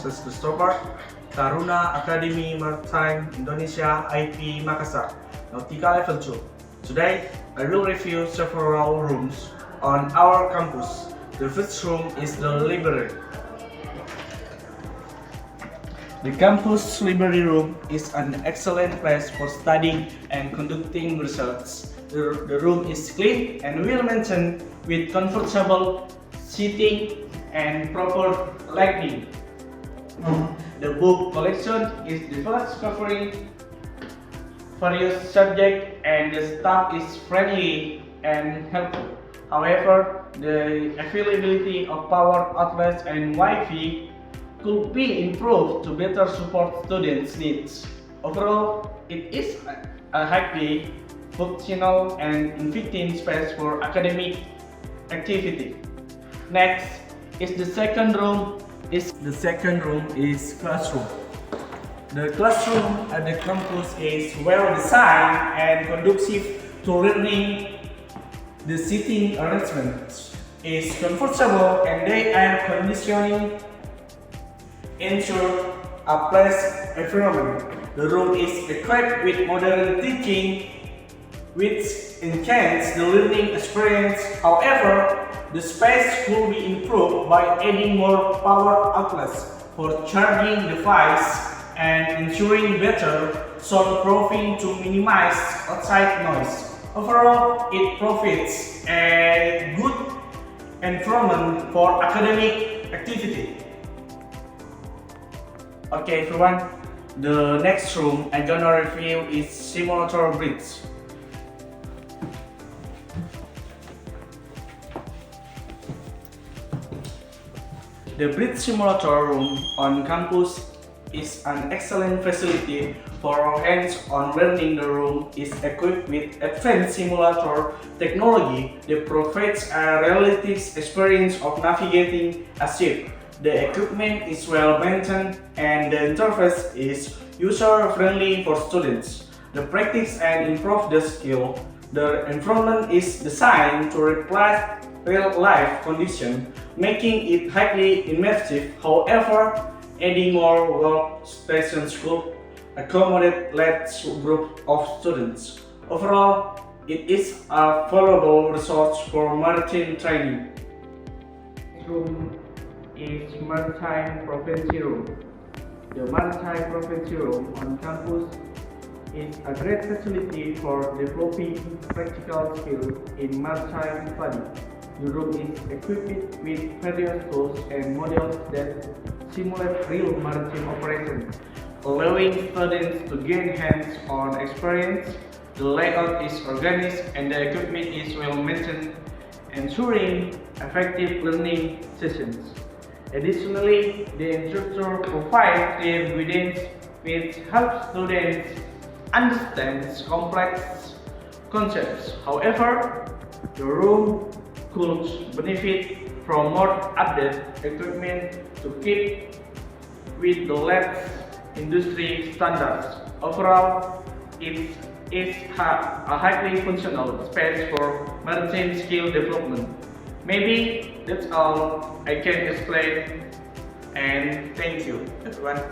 is Christoper, Taruna Academy Maritime Indonesia Aipi Makassar, Nautical Level 2. Today, I will review several rooms on our campus. The first room is the library. The campus library room is an excellent place for studying and conducting research. The room is clean and well maintained with comfortable seating and proper lighting. The book collection is diverse, covering various subjects, and the staff is friendly and helpful. However, the availability of power outlets and Wi-Fi could be improved to better support students' needs. Overall, it is a highly functional and inviting space for academic activity. Next is the second room. Is classroom. The classroom at the campus is well designed and conducive to learning. The seating arrangement is comfortable and the air conditioning ensure a pleasant environment. The room is equipped with modern teaching which enhance the learning experience. However, the space could be improved by adding more power outlets for charging devices and ensuring better soundproofing to minimize outside noise. Overall, it provides a good environment for academic activity. Okay everyone, the next room I'm gonna review is simulator bridge. The bridge simulator room on campus is an excellent facility for hands-on learning. The room is equipped with advanced simulator technology that provides a realistic experience of navigating a ship. The equipment is well maintained and the interface is user-friendly for students. To practice and improve the skill, the environment is designed to reflect real-life conditions, making it highly immersive. However, adding more workstations could accommodate large group of students. Overall, it is a valuable resource for maritime training. Next room is Maritime Proficiency Room. The Maritime Proficiency Room on campus is a great facility for developing practical skills in maritime study. The room is equipped with various tools and modules that simulate real maritime operations, allowing students to gain hands-on experience. The layout is organized and the equipment is well maintained, ensuring effective learning sessions. Additionally, the instructor provides clear guidance which helps students understand complex concepts. However, the room could benefit from more updated equipment to keep with the latest industry standards. Overall, it is a highly functional space for maritime skill development. Maybe that's all I can explain, and thank you everyone.